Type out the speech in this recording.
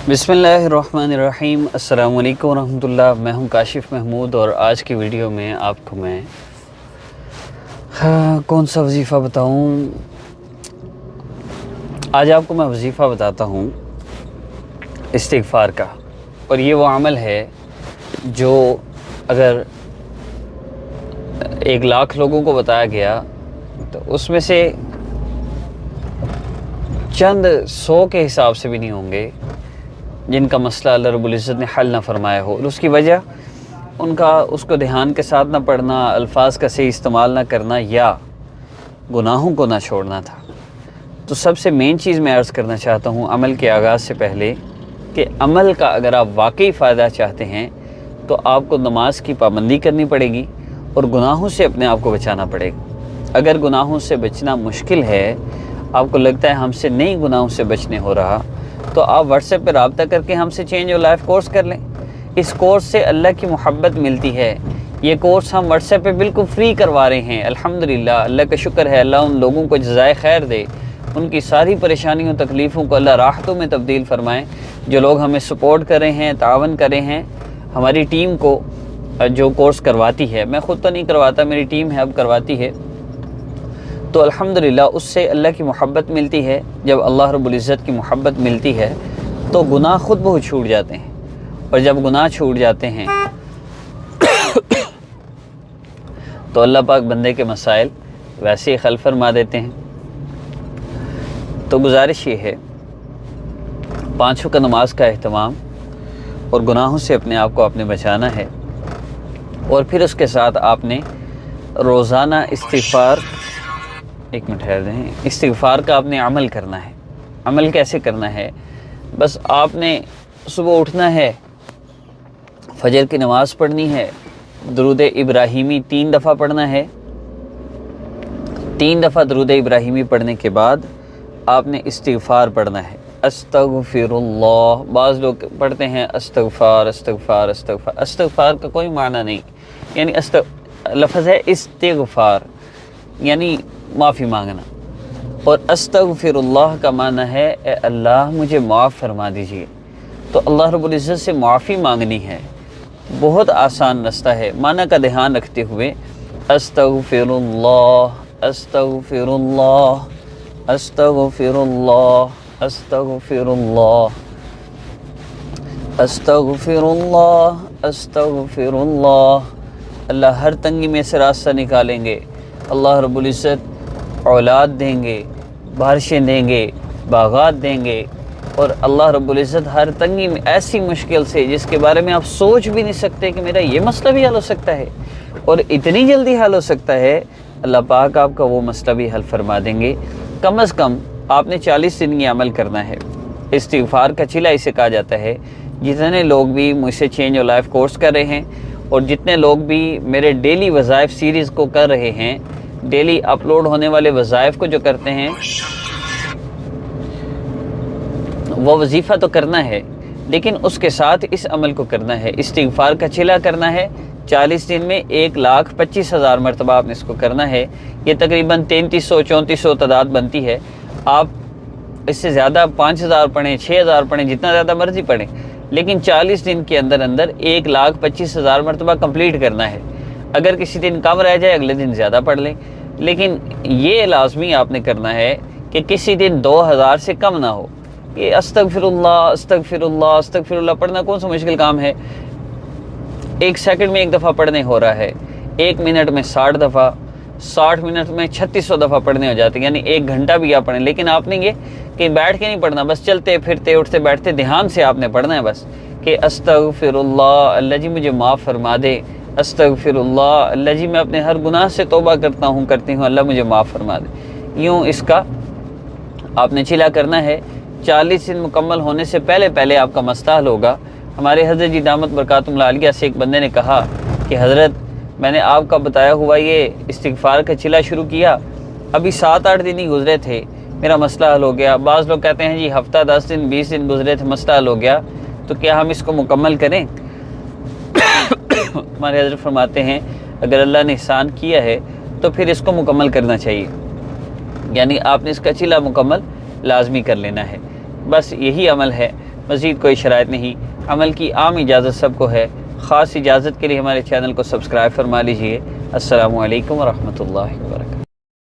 बिस्मिल्लाहिर्रहमानिर्रहीम। अस्सलामु अलैकुम रहमतुल्लाह। मैं हूं काशिफ महमूद और आज की वीडियो में आपको मैं कौन सा वजीफ़ा बताऊं। आज आपको मैं वजीफ़ा बताता हूं इस्तिग़फ़ार का, और ये वो अमल है जो अगर 1,00,000 लोगों को बताया गया तो उसमें से चंद 100 के हिसाब से भी नहीं होंगे जिनका मसला अल्लाह रब्बुल इज़्ज़त ने हल ना फरमाया हो, और उसकी वजह उनका उसको ध्यान के साथ ना पढ़ना, अल्फाज का सही इस्तेमाल ना करना या गुनाहों को ना छोड़ना था। तो सबसे मेन चीज़ मैं अर्ज़ करना चाहता हूँ अमल के आगाज़ से पहले कि अमल का अगर आप वाकई फ़ायदा चाहते हैं तो आपको नमाज की पाबंदी करनी पड़ेगी और गुनाहों से अपने आप को बचाना पड़ेगा। अगर गुनाहों से बचना मुश्किल है, आपको लगता है हमसे नहीं गुनाहों से बचने हो रहा, तो आप व्हाट्सएप पर रब्ता करके हमसे चेंज योर लाइफ कोर्स कर लें। इस कोर्स से अल्लाह की मोहब्बत मिलती है। ये कोर्स हम व्हाट्सएप पे बिल्कुल फ्री करवा रहे हैं। अल्हम्दुलिल्लाह, अल्लाह का शुक्र है। अल्लाह उन लोगों को जज़ाए खैर दे, उनकी सारी परेशानियों तकलीफ़ों को अल्लाह राहतों में तब्दील फरमाएँ। जो लोग हमें सपोर्ट कर रहे हैं, तावन कर रहे हैं, हमारी टीम को जो कोर्स करवाती है, मैं ख़ुद तो नहीं करवाता, मेरी टीम है अब करवाती है, तो अल्हम्दुलिल्लाह उससे अल्लाह की मोहब्बत मिलती है। जब अल्लाह रब्बुल इज़्ज़त की मोहब्बत मिलती है तो गुनाह खुद बहुत छूट जाते हैं, और जब गुनाह छूट जाते हैं तो अल्लाह पाक बंदे के मसाइल वैसे ही हल फरमा देते हैं। तो गुजारिश ये है, 5 वक़्त नमाज का एहतमाम और गुनाहों से अपने आप को आपने बचाना है, और फिर उसके साथ आपने रोज़ाना इस्तिग़फ़ार, एक मिनट ठहर दें, इस्तिग़फ़ार का आपने अमल करना है। अमल कैसे करना है? बस आपने सुबह उठना है, फजर की नमाज़ पढ़नी है, दुरूद इब्राहीमी 3 दफ़ा पढ़ना है। 3 दफ़ा दुरूद इब्राहीमी पढ़ने के बाद आपने इस्तिग़फ़ार पढ़ना है। अस्तग़फ़िरुल्लाह, बाज़ लोग पढ़ते हैं अस्तग़फ़ार अस्तग़फ़ार अस्तग़फ़ार। अस्तग़फ़ार का कोई माना नहीं, यानी लफ्ज़ है इस्तिग़फ़ार, यानी माफ़ी मांगना, और अस्तग़फ़िरुल्लाह का माना है ए अल्लाह मुझे माफ़ फरमा दीजिए। तो अल्लाह रब्बुल इज़्ज़त से माफ़ी मांगनी है। बहुत आसान रास्ता है। माना का ध्यान रखते हुए अस्तग़फ़िरुल्लाह अस्तग़फ़िरुल्लाह अस्तग़फ़िरुल्लाह अस्तग़फ़िरुल्लाह अस्तग़फ़िरुल्लाह अस्तग़फ़िरुल्लाह। अल्लाह हर तंगी में से रास्ता निकालेंगे। अल्लाह रब्बुल इज़्ज़त औलाद देंगे, बारिशें देंगे, बागात देंगे, और अल्लाह रब्बुल इज़्ज़त हर तंगी में ऐसी मुश्किल से जिसके बारे में आप सोच भी नहीं सकते कि मेरा ये मसला भी हल हो सकता है, और इतनी जल्दी हल हो सकता है, अल्लाह पाक आपका वो मसला भी हल फरमा देंगे। कम अज़ कम आपने 40 दिन ये अमल करना है। इस्तिग़फ़ार का चिला इसे कहा जाता है। जितने लोग भी मुझसे चेंज योर लाइफ कोर्स कर रहे हैं, और जितने लोग भी मेरे डेली वज़ाइफ सीरीज़ को कर रहे हैं, डेली अपलोड होने वाले वज़ाइफ को जो करते हैं, वो वजीफ़ा तो करना है, लेकिन उसके साथ इस अमल को करना है। इस्तिग़फ़ार का चिला करना है। 40 दिन में 1,25,000 मरतबा आपने इसको करना है। ये तकरीबन 3300-3400 तादाद बनती है। आप इससे ज़्यादा 5,000 पढ़ें, 6,000 पढ़ें, जितना ज़्यादा मर्ज़ी पढ़ें, लेकिन 40 दिन के अंदर अंदर 1,25,000 मरतबा कंप्लीट करना है। अगर किसी दिन कम रह जाए, अगले दिन ज़्यादा पढ़ लें, लेकिन ये लाजमी आपने करना है कि किसी दिन 2,000 से कम ना हो। ये अस्तग़फ़िरुल्लाह अस्तग़फ़िरुल्लाह अस्तग़फ़िरुल्लाह पढ़ना कौन सा मुश्किल काम है? 1 सेकंड में 1 दफ़ा पढ़ने हो रहा है, 1 मिनट में 60 दफ़ा, 60 मिनट में 3600 दफ़ा पढ़ने हो जाते हैं, यानी 1 घंटा भी आप पढ़ें। लेकिन आपने ये कि बैठ के नहीं पढ़ना, बस चलते फिरते उठते बैठते ध्यान से आपने पढ़ना है, बस कि अस्तग़फ़िरुल्लाह, अल्लाह जी मुझे माफ़ फरमा दे, अस्तग़फ़िरुल्लाह, अल्लाह जी मैं अपने हर गुनाह से तौबा करता हूँ, करती हूँ, अल्लाह मुझे माफ़ फरमा दे। यूँ इसका आपने चिला करना है। 40 दिन मुकम्मल होने से पहले पहले आपका मसला हल होगा। हमारे हज़रत जी दामत बरकातुहुल आलिया से एक बंदे ने कहा कि हज़रत, मैंने आपका बताया हुआ ये इस्तिग़फ़ार का चिला शुरू किया, अभी 7-8 दिन ही गुजरे थे, मेरा मसला हल हो गया। बाज़ लोग कहते हैं जी हफ़्ता 10 दिन 20 दिन गुजरे थे, मसला हल हो गया, तो क्या हम इसको मुकम्मल करें? हमारे हज़रत फरमाते हैं अगर अल्लाह ने एहसान किया है तो फिर इसको मुकम्मल करना चाहिए, यानी आपने इसका चिला मुकम्मल लाजमी कर लेना है। बस यही अमल है। مزید کوئی شرائط نہیں، عمل کی عام اجازت سب کو ہے، خاص اجازت کے لیے ہمارے چینل کو سبسکرائب فرما لیجئے۔ السلام علیکم ورحمۃ اللہ وبرکاتہ۔